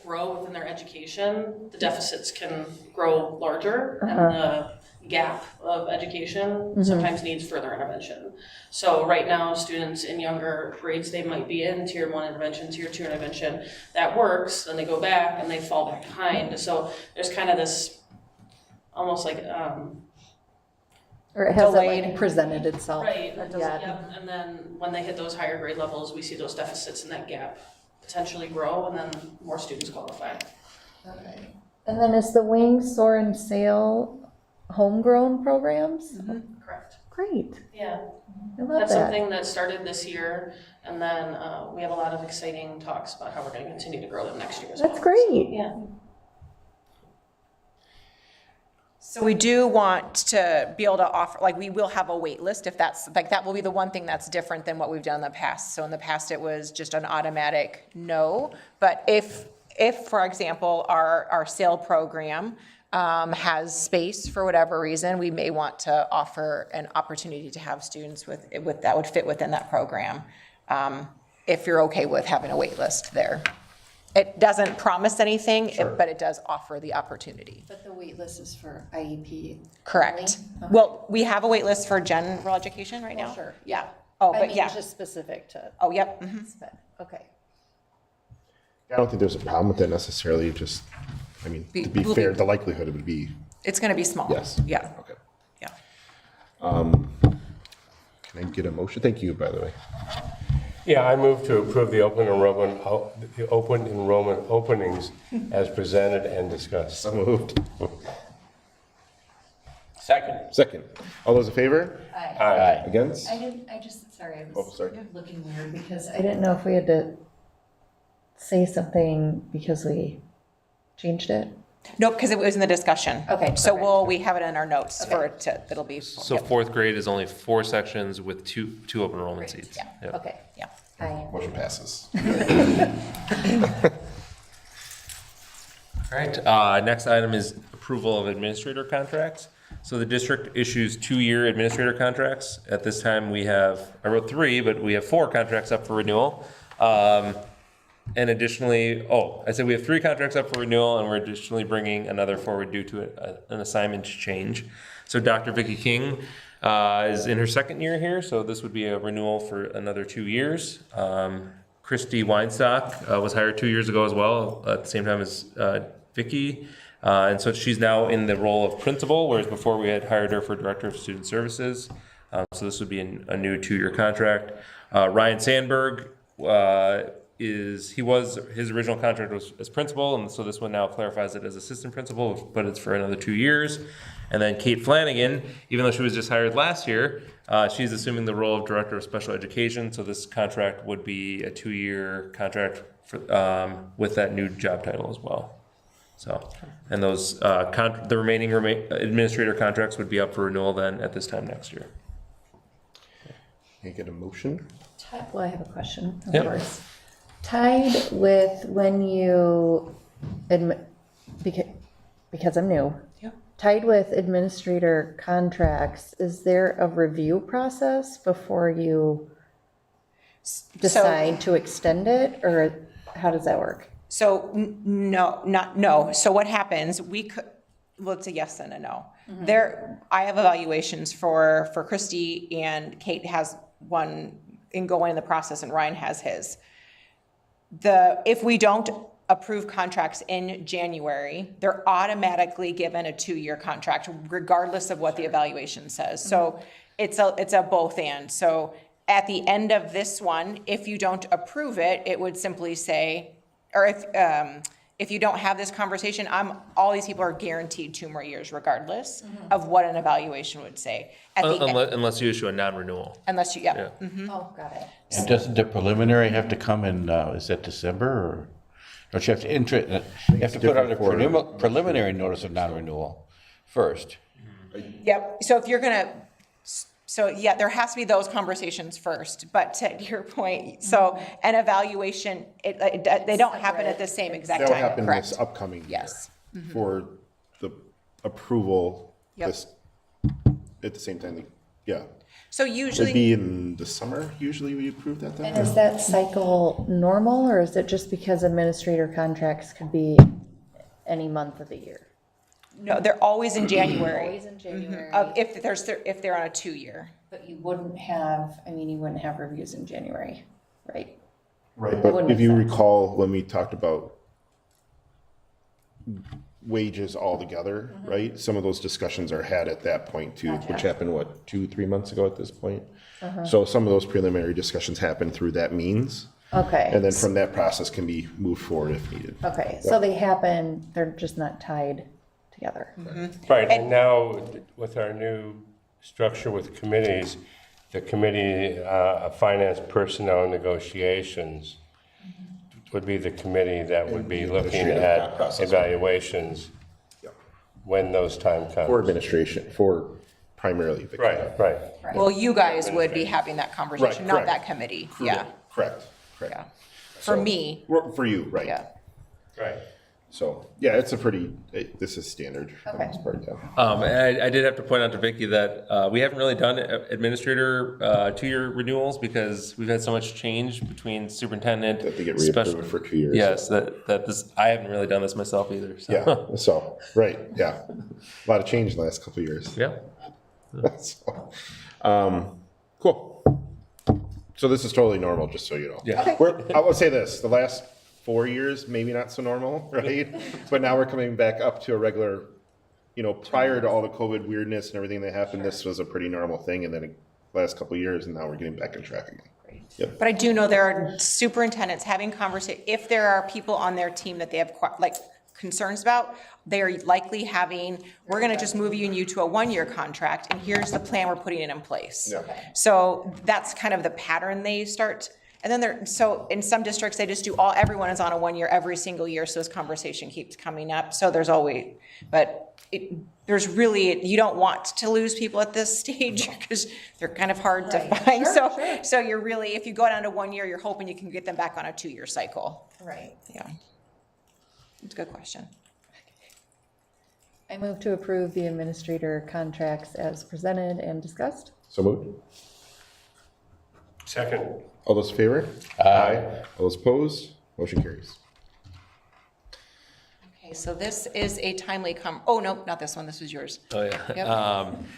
grow within their education, the deficits can grow larger, and the gap of education sometimes needs further intervention. So right now, students in younger grades, they might be in tier 1 intervention, tier 2 intervention. That works, then they go back and they fall back behind. So there's kind of this almost like Or it hasn't delayed. presented itself. right, that doesn't, yet. yep. And then when they hit those higher grade levels, we see those deficits in that gap potentially grow, and then more students qualify. Okay. And then is the Wing, Soar, and Sail homegrown programs? Correct. Great. Yeah. I love That's that. something that started this year, and then we have a lot of exciting talks about how we're going to continue to grow them next year as well. That's great. Yeah. So we do want to be able to offer, like, we will have a wait list if that's, like, that will be the one thing that's different than what we've done in the past. So in the past, it was just an automatic no. But if for example, our SAIL program has space for whatever reason, we may want to offer an opportunity to have students with that would fit within that program, if you're okay with having a wait list there. It doesn't promise anything, but it does offer the opportunity. But the wait list is for IEP. Correct. only? Well, we have a wait list for general education right now. Sure. Yeah. Oh, I but mean, yeah. just specific to Oh, yep. SPED. Okay. I don't think there's a problem with that necessarily, just, to be will fair, be- the likelihood it would be, It's going to be small. yes. Yeah. Okay. Yeah. Can I get a motion? Thank you, by the way. Yeah, I move to approve the open enrollment openings as presented and discussed. So moved. Second. All those in favor? Aye. Against? I just, sorry, I Oh, was sorry. looking weird because I didn't know if we had to say something because we changed it? No, because it was in the discussion. Okay, So perfect. we have it in our notes for it to, it'll be. So yep. fourth grade is only 4 sections with two open enrollment seats. Yeah. Yep. Okay. Yeah. Aye. Motion passes. All right, next item is approval of administrator contracts. So the district issues 2-year administrator contracts. At this time, we have, I wrote 3, but we have 4 contracts up for renewal. And additionally, I said we have 3 contracts up for renewal, and we're additionally bringing another forward due to an assignment change. So Dr. Vicky King is in her 2nd year here, so this would be a renewal for another 2 years. Christy Weinstock was hired 2 years ago as well, at the same time as Vicky. And so she's now in the role of principal, whereas before we had hired her for director of student services. So this would be a new 2-year contract. Ryan Sandberg his original contract was as principal, and so this one now clarifies it as assistant principal, but it's for another 2 years. And then Kate Flanagan, even though she was just hired last year, she's assuming the role of director of special education. So this contract would be a 2-year contract for, with that new job title as well. So, and those the remaining administrator contracts would be up for renewal then at this time next year. Can I get a motion? Well, I have a question, of Yep. course. Tied with when you, because I'm new. Yep. Tied with administrator contracts, is there a review process before you decide to extend it, or how does that work? So no. So what happens, well, it's a yes and a no. I have evaluations for Christy, and Kate has one in going in the process, and Ryan has his. If we don't approve contracts in January, they're automatically given a 2-year contract, regardless of what the evaluation says. So it's a both and. So at the end of this one, if you don't approve it, it would simply say, or if you don't have this conversation, all these people are guaranteed 2 more years, regardless of what an evaluation would say. At the end, Unless you issue a non-renewal. unless you, yeah. Oh, got it. And doesn't the preliminary have to come in, is that December, or don't you have to you have to put out a preliminary notice of non-renewal first? Yep. So if you're gonna, yeah, there has to be those conversations first. But to your point, so an evaluation, they don't happen at the same exact That'll time. happen Correct. this upcoming year. Yes. For the approval, Yep. this, at the same time, yeah. So It'd usually, be in the summer, usually we approve that then? And is that cycle normal, or is it just because administrator contracts could be any month of the year? no, they're always in January. Always in January. If they're on a 2-year. But you wouldn't have reviews in January, right? Right, wouldn't but if you make sense. recall, when we talked about wages altogether, right? Some of those discussions are had at that point too, which happened, 2-3 months ago at this point? So some of those preliminary discussions happen through that means. Okay. And then from that process can be moved forward if needed. Okay, so they happen, they're just not tied together. Right, and now with our new structure with committees, the committee of finance personnel negotiations would be the committee that would be looking at evaluations when those time For comes. administration, for primarily Vicky. Right. Well, you guys would be having that conversation, not correct. that committee. Yeah, Correct. yeah. For me, For you, right. yeah. Right. So, yeah, it's this is standard for the most part, yeah. And I did have to point out to Vicky that we haven't really done administrator 2-year renewals because we've had so much change between superintendent. That they get special- reapproved for 2 years. Yes, I haven't really done this myself either. So. Yeah, so, right, yeah. A lot of change in the last couple of years. Yeah. So, cool. So this is totally normal, just so you know. Yeah. I will say this, the last 4 years, maybe not so normal, right? But now we're coming back up to a regular, prior to all the COVID weirdness and everything that happened, this was a pretty normal thing. And then the last couple of years, and now we're getting back on track again. Yep. But I do know there are superintendents having conversation, if there are people on their team that they have concerns about, they are likely we're gonna just move you to a 1-year contract, and here's the plan we're putting it in place. Yeah. So that's kind of the pattern they start, And then so in some districts, they just do everyone is on a 1 year every single year, so this conversation keeps coming up. So there's always, but there's really, you don't want to lose people at this stage because they're kind of hard to find. So you're really, if you go down to 1 year, you're hoping you can get them back on a 2 year cycle. Right. Yeah. It's a good question. I move to approve the administrator contracts as presented and discussed. So moved. Second. All those in favor? Aye. All those opposed? Motion carries. Okay, so this is a timely oh, no, not this one. This was yours. Oh, yeah. Yep.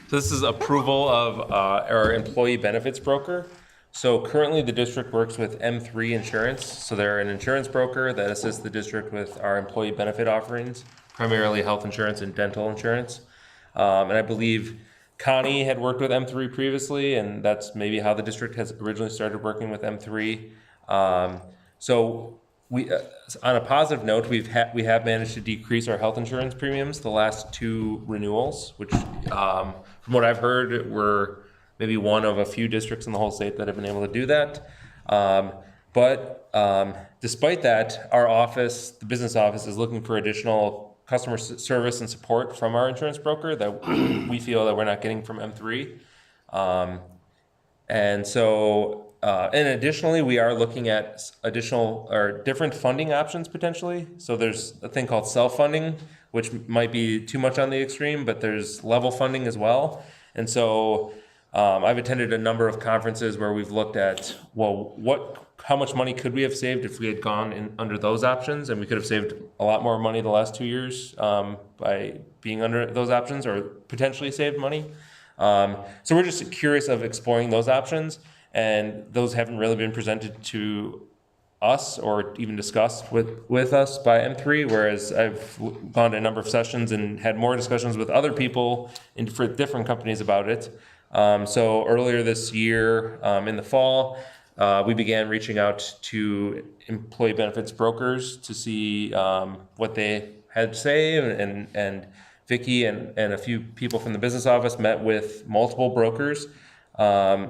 So this is approval of our employee benefits broker. So currently the district works with M3 Insurance. So they're an insurance broker that assists the district with our employee benefit offerings, primarily health insurance and dental insurance. And I believe Connie had worked with M3 previously, and that's maybe how the district has originally started working with M3. So we, on a positive note, we have managed to decrease our health insurance premiums the last 2 renewals, which from what I've heard, we're maybe one of a few districts in the whole state that have been able to do that. But despite that, our office, the business office, is looking for additional customer service and support from our insurance broker that we feel that we're not getting from M3. And so, and additionally, we are looking at additional or different funding options potentially. So there's a thing called self-funding, which might be too much on the extreme, but there's level funding as well. And so I've attended a number of conferences where we've looked at, well, how much money could we have saved if we had gone in under those options? And we could have saved a lot more money the last 2 years by being under those options, or potentially saved money. So we're just curious of exploring those options, and those haven't really been presented to us or even discussed with us by M3, whereas I've gone to a number of sessions and had more discussions with other people for different companies about it. So earlier this year, in the fall, we began reaching out to employee benefits brokers to see what they had to say, and Vicki and a few people from the business office met with multiple brokers.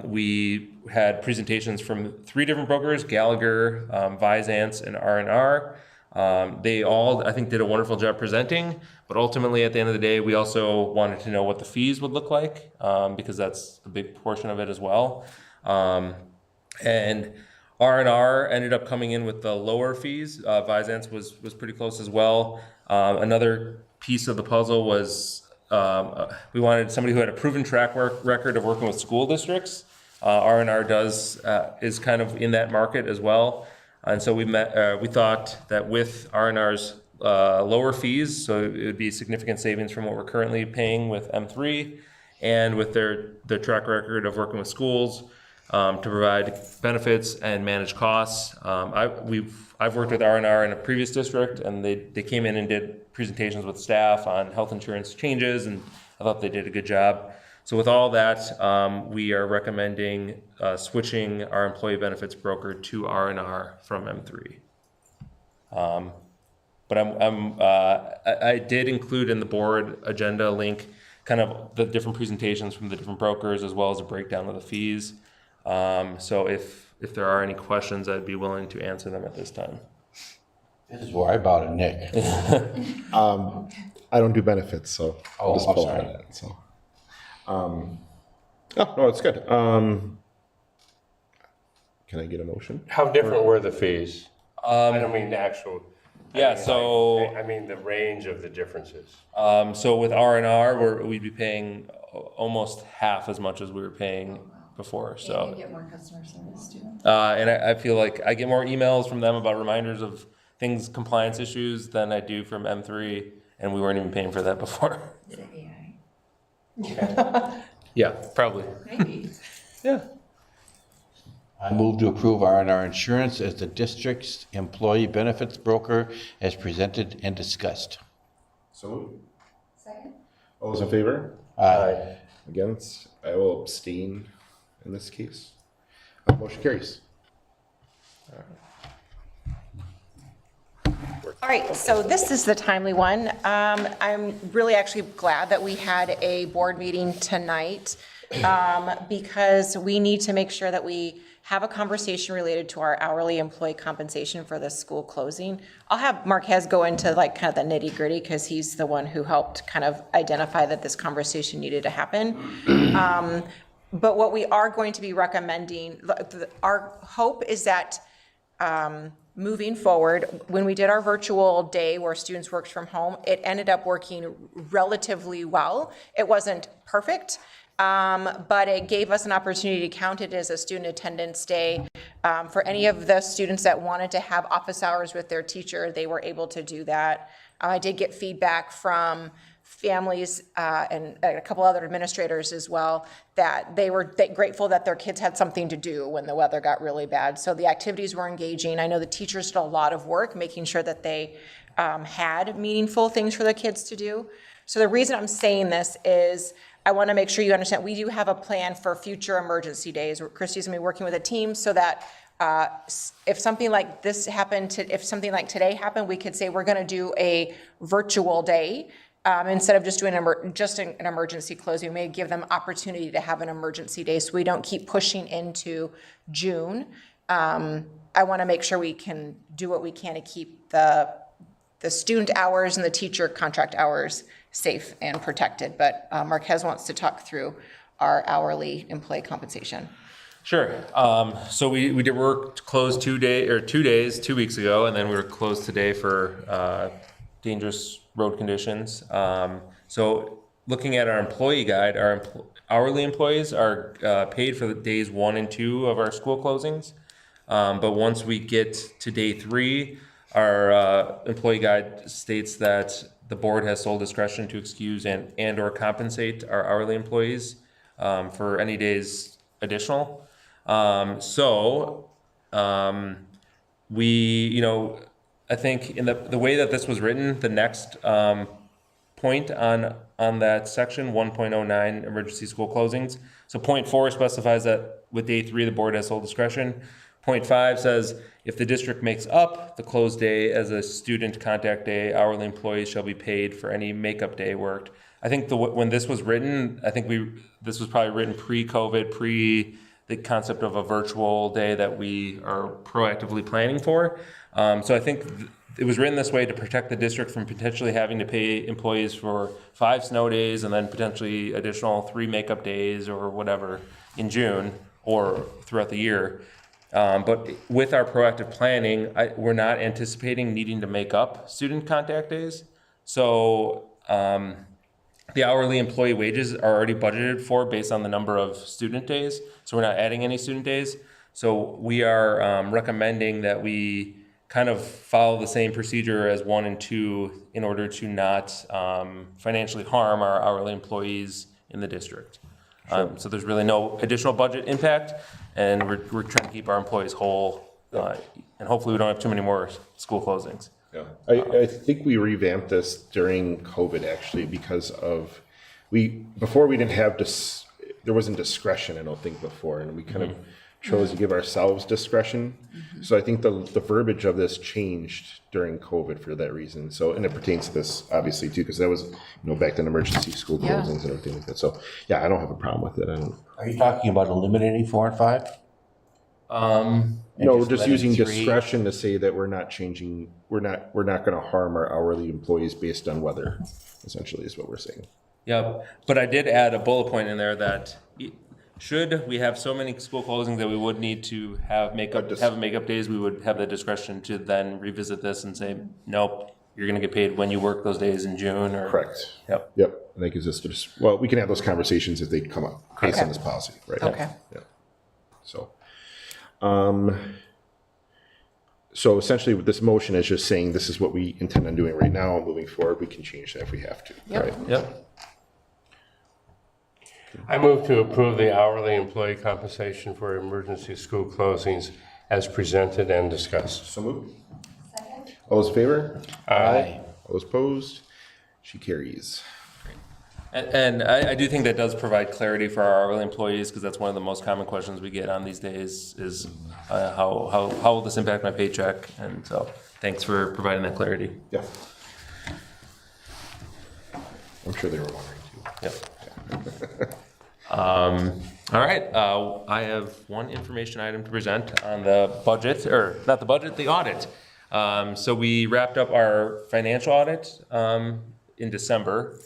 We had presentations from 3 different brokers: Gallagher, Visance, and R&R. They all, I think, did a wonderful job presenting, but ultimately at the end of the day, we also wanted to know what the fees would look like, because that's a big portion of it as well. And R&R ended up coming in with the lower fees. Visance was pretty close as well. Another piece of the puzzle was we wanted somebody who had a proven track record of working with school districts. R&R is kind of in that market as well. And so we thought that with R&R's lower fees, so it would be significant savings from what we're currently paying with M3, and with their track record of working with schools, to provide benefits and manage costs. I've worked with R&R in a previous district, and they came in and did presentations with staff on health insurance changes, and I thought they did a good job. So with all that, we are recommending switching our employee benefits broker to R&R from M3. But I did include in the board agenda link kind of the different presentations from the different brokers, as well as a breakdown of the fees. So if there are any questions, I'd be willing to answer them at this time. This is where I bought a Nick. I don't do benefits, so I'll just pull out of that. So, oh no, it's good. Can I get a motion? How different were the fees? I don't mean the actual. Yeah, so I mean the range of the differences. so with R&R, we'd be paying almost half as much as we were paying before. So And you get more customer service too. and I feel like I get more emails from them about reminders of things, compliance issues, than I do from M3, and we weren't even paying for that before. Is it AI? Yeah, probably. Maybe. Yeah. I move to approve R&R Insurance as the district's employee benefits broker as presented and discussed. So moved. Second? All those in favor? Aye. Against? I will abstain in this case. Motion carries. All right, so this is the timely one. I'm really actually glad that we had a board meeting tonight, because we need to make sure that we have a conversation related to our hourly employee compensation for the school closing. I'll have Marquez go into like kind of the nitty gritty because he's the one who helped kind of identify that this conversation needed to happen. But what we are going to be recommending, our hope is that moving forward, when we did our virtual day where students worked from home, it ended up working relatively well. It wasn't perfect, but it gave us an opportunity to count it as a student attendance day. For any of the students that wanted to have office hours with their teacher, they were able to do that. I did get feedback from families and a couple other administrators as well, that they were grateful that their kids had something to do when the weather got really bad. So the activities were engaging. I know the teachers did a lot of work making sure that they had meaningful things for the kids to do. So the reason I'm saying this is I want to make sure you understand we do have a plan for future emergency days. Christy's going to be working with a team so that if something like this happened, if something like today happened, we could say we're going to do a virtual day. Instead of just doing an emergency closing, we may give them opportunity to have an emergency day so we don't keep pushing into June. I want to make sure we can do what we can to keep the student hours and the teacher contract hours safe and protected. But Marquez wants to talk through our hourly employee compensation. Sure. So we did work closed 2 days 2 weeks ago, and then we were closed today for dangerous road conditions. So looking at our employee guide, our hourly employees are paid for the days 1 and 2 of our school closings. But once we get to day 3, our employee guide states that the board has sole discretion to excuse and or compensate our hourly employees for any days additional. I think in the way that this was written, the next point on that section 1.09 emergency school closings. So point 4 specifies that with day 3, the board has sole discretion. Point 5 says if the district makes up the closed day as a student contact day, hourly employees shall be paid for any makeup day worked. I think when this was written, this was probably written pre-COVID, the concept of a virtual day that we are proactively planning for. So I think it was written this way to protect the district from potentially having to pay employees for 5 snow days and then potentially additional 3 makeup days or whatever in June or throughout the year. But with our proactive planning, we're not anticipating needing to make up student contact days. So the hourly employee wages are already budgeted for based on the number of student days. So we're not adding any student days. So we are recommending that we kind of follow the same procedure as 1 and 2 in order to not financially harm our hourly employees in the district. So there's really no additional budget impact, and we're trying to keep our employees whole, and hopefully we don't have too many more school closings. Yeah, I think we revamped this during COVID actually because before we didn't have there wasn't discretion, I don't think, before, and we kind of chose to give ourselves discretion. So I think the verbiage of this changed during COVID for that reason. So, and it pertains to this obviously too, because that was, back then emergency school closings and everything like that. So yeah, I don't have a problem with it. Are you talking about eliminating 4 and 5? No, we're just using discretion to say that we're not changing, we're not going to harm our hourly employees based on weather, essentially is what we're saying. Yeah, but I did add a bullet point in there that should we have so many school closings that we would need to have makeup days, we would have the discretion to then revisit this and say, nope, you're going to get paid when you work those days in June. Or correct. Yep. And that gives us we can have those conversations if they come up based on this policy, right? Okay. Yeah. So essentially what this motion is just saying this is what we intend on doing right now. Moving forward, we can change that if we have to. Yep. Right? Yep. I move to approve the hourly employee compensation for emergency school closings as presented and discussed. So moved. Second. All those in favor? Aye. All those opposed? She carries. And I do think that does provide clarity for our hourly employees, because that's one of the most common questions we get on these days is how will this impact my paycheck? And so thanks for providing that clarity. Yeah. I'm sure they were wondering too. Yep. All right, I have one information item to present on the budget, or not the budget, the audit. So we wrapped up our financial audit in December.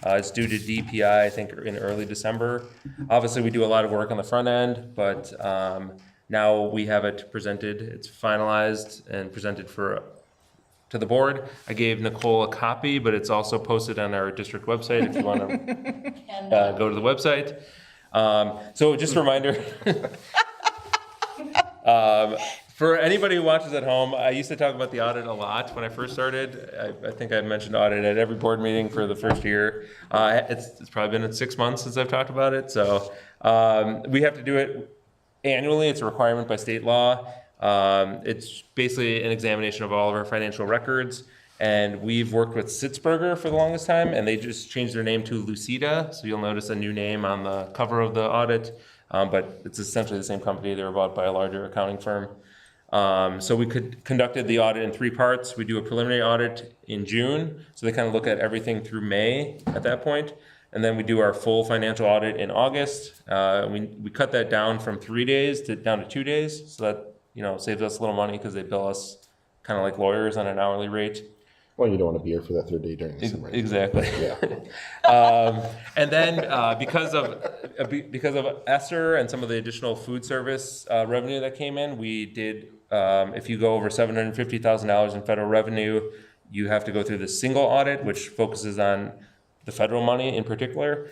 It's due to DPI, I think, in early December. Obviously, we do a lot of work on the front end, but now we have it presented. It's finalized and presented to the board. I gave Nicole a copy, but it's also posted on our district website if you want to go to the website. So just a reminder, for anybody who watches at home, I used to talk about the audit a lot when I first started. I think I mentioned audit at every board meeting for the first year. It's probably been 6 months since I've talked about it. So we have to do it annually. It's a requirement by state law. It's basically an examination of all of our financial records. And we've worked with Sitzberger for the longest time, and they just changed their name to Lucida. So you'll notice a new name on the cover of the audit, but it's essentially the same company. They were bought by a larger accounting firm. So we conducted the audit in 3 parts. We do a preliminary audit in June, so they kind of look at everything through May at that point. And then we do our full financial audit in August. We cut that down from 3 days down to 2 days, so that saves us a little money because they bill us kind of like lawyers on an hourly rate. Well, you don't want to be here for that third day during the summer. Exactly. Yeah. And then because of ESSER and some of the additional food service revenue that came in, we did. If you go over $750,000 in federal revenue, you have to go through the single audit, which focuses on the federal money in particular.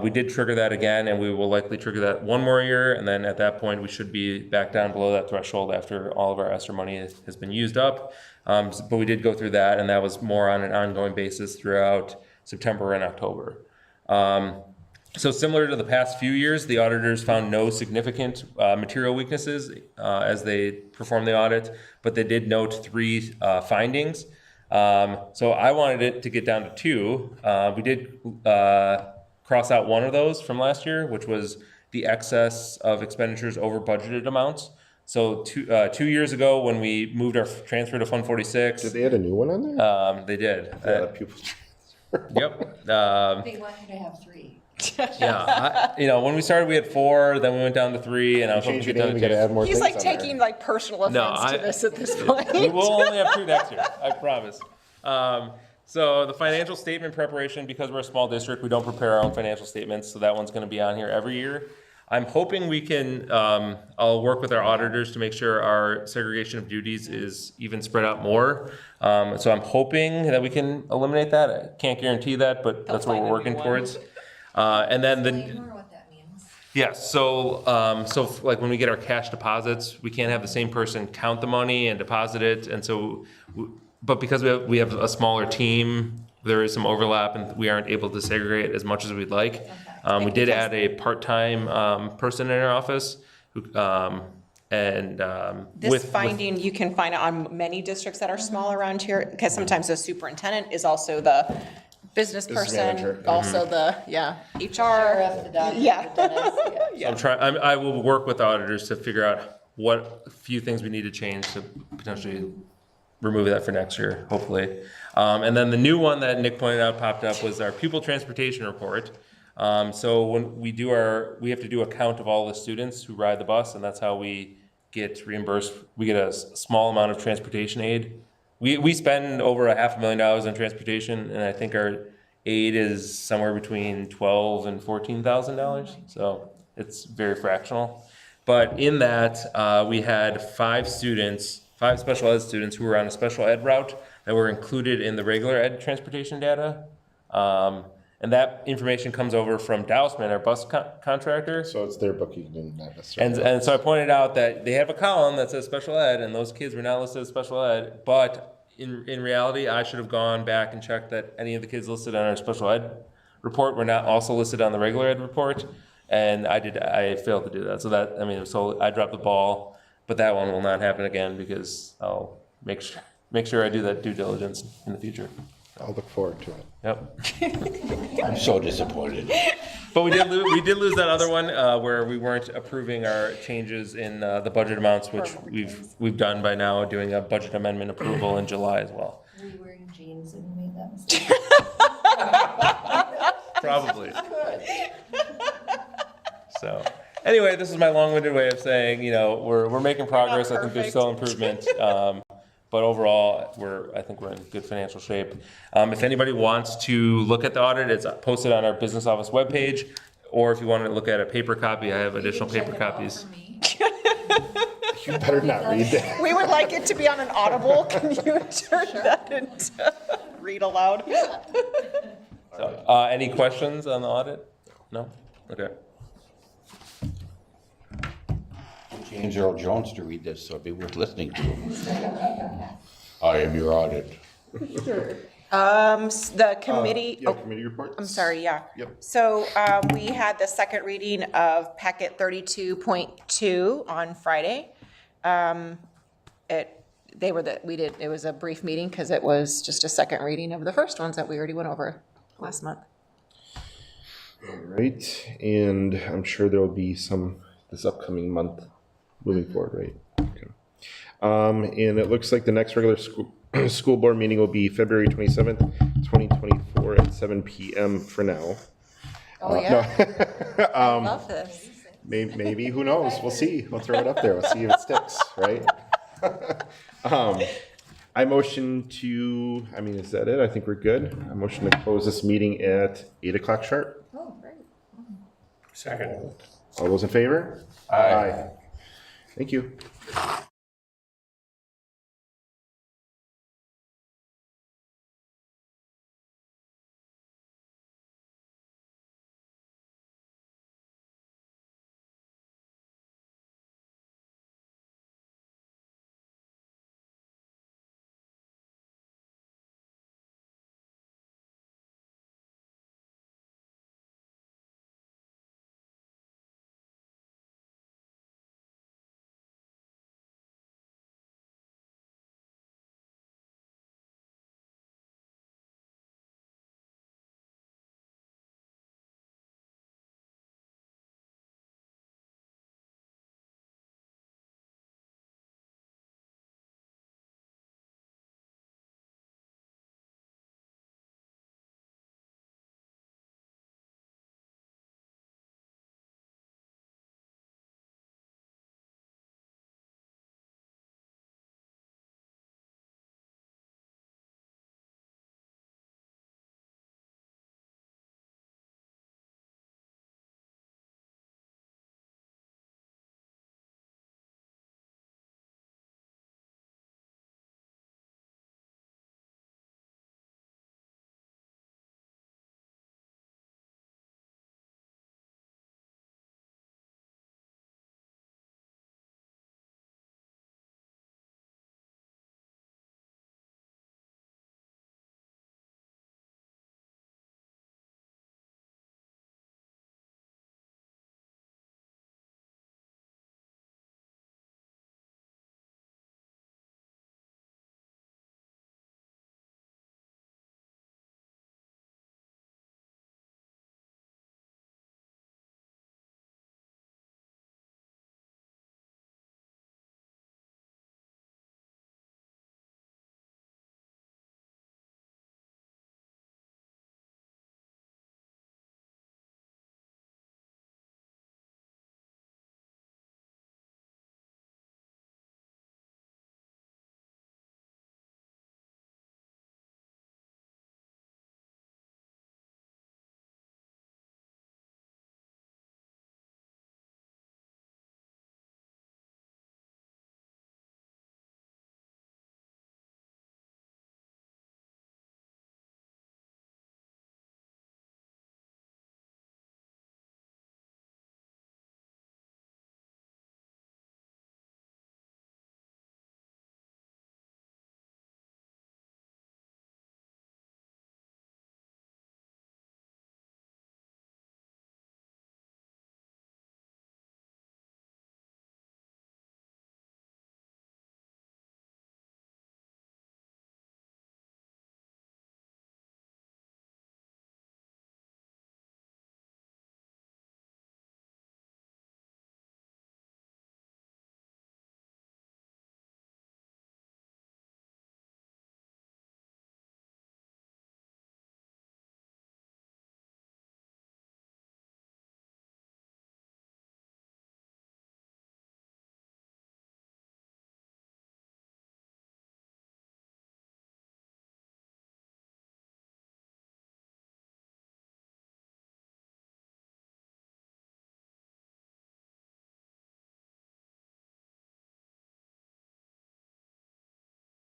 We did trigger that again, and we will likely trigger that one more year. And then at that point, we should be back down below that threshold after all of our ESSER money has been used up. But we did go through that, and that was more on an ongoing basis throughout September and October. So similar to the past few years, the auditors found no significant material weaknesses as they performed the audit, but they did note 3 findings. So I wanted it to get down to 2. We did cross out one of those from last year, which was the excess of expenditures over budgeted amounts. So 2 years ago, when we moved our transfer to Fund 46, Did they add a new one on there? they did. A lot of people. Yep. They want you to have 3. Yeah. When we started, we had 4. Then we went down to 3, and I was hoping Change to your get down name, to you gotta 2. add more He's things like on there. taking like personal offense to this at this point. We will only have 2 next year, I promise. So the financial statement preparation, because we're a small district, we don't prepare our own financial statements, so that one's going to be on here every year. I'm hoping we can, I'll work with our auditors to make sure our segregation of duties is even spread out more. So I'm hoping that we can eliminate that. I can't guarantee that, but that's what we're working towards. And then What that means. yes, so like when we get our cash deposits, we can't have the same person count the money and deposit it, and so, but because we have a smaller team, there is some overlap, and we aren't able to segregate as much as we'd like. We did add a part-time person in our office, who, This finding, you can find it on many districts that are small around here, because sometimes the superintendent is also the business person, manager. also the, HR. Sheriff, the doctor, Yeah. the dentist, I will work with auditors to figure out what few things we need to change to potentially remove that for next year, hopefully. And then the new one that Nick pointed out popped up was our pupil transportation report. So when we have to do a count of all the students who ride the bus, and that's how we get reimbursed. We get a small amount of transportation aid. We spend over $500,000 on transportation, and I think our aid is somewhere between $12,000 and $14,000. So it's very fractional. But in that, we had 5 special ed students who were on a special ed route that were included in the regular ed transportation data. And that information comes over from Dousman, our bus contractor. So it's their booking and not necessarily. And so I pointed out that they have a column that says special ed, and those kids were not listed as special ed. But in reality, I should have gone back and checked that any of the kids listed on our special ed report were not also listed on the regular ed report. And I failed to do that. So I dropped the ball, but that one will not happen again because I'll make sure I do that due diligence in the future. I'll look forward to it. Yep. I'm so disappointed. But we did lose that other one where we weren't approving our changes in the budget amounts, which we've done by now, doing a budget amendment approval in July as well. Were you wearing jeans and you made that mistake? Probably. So, anyway, this is my long-winded way of saying, we're making progress. I think there's still improvement. But overall, I think we're in good financial shape. If anybody wants to look at the audit, it's posted on our business office webpage. Or if you want to look at a paper copy, I have additional paper copies. You better not read that. We would like it to be on an Audible. Can you turn that into read aloud? So, any questions on the audit? No? Okay. James Earl Jones to read this, so it'd be worth listening to. I am your audit. The committee. Yeah, committee reports. I'm sorry, yeah. Yep. So we had the second reading of packet 32.2 on Friday. It was a brief meeting because it was just a second reading of the first ones that we already went over last month. All right, and I'm sure there will be some this upcoming month moving forward, right? Okay. And it looks like the next regular school board meeting will be February 27th, 2024 at 7 p.m. for now. Oh, yeah. I love this. Maybe, who knows? We'll see. We'll throw it up there. We'll see if it sticks, right? I motion to, is that it? I think we're good. I motion to close this meeting at 8 o'clock sharp. Oh, great. Second. All those in favor? Aye. Thank you.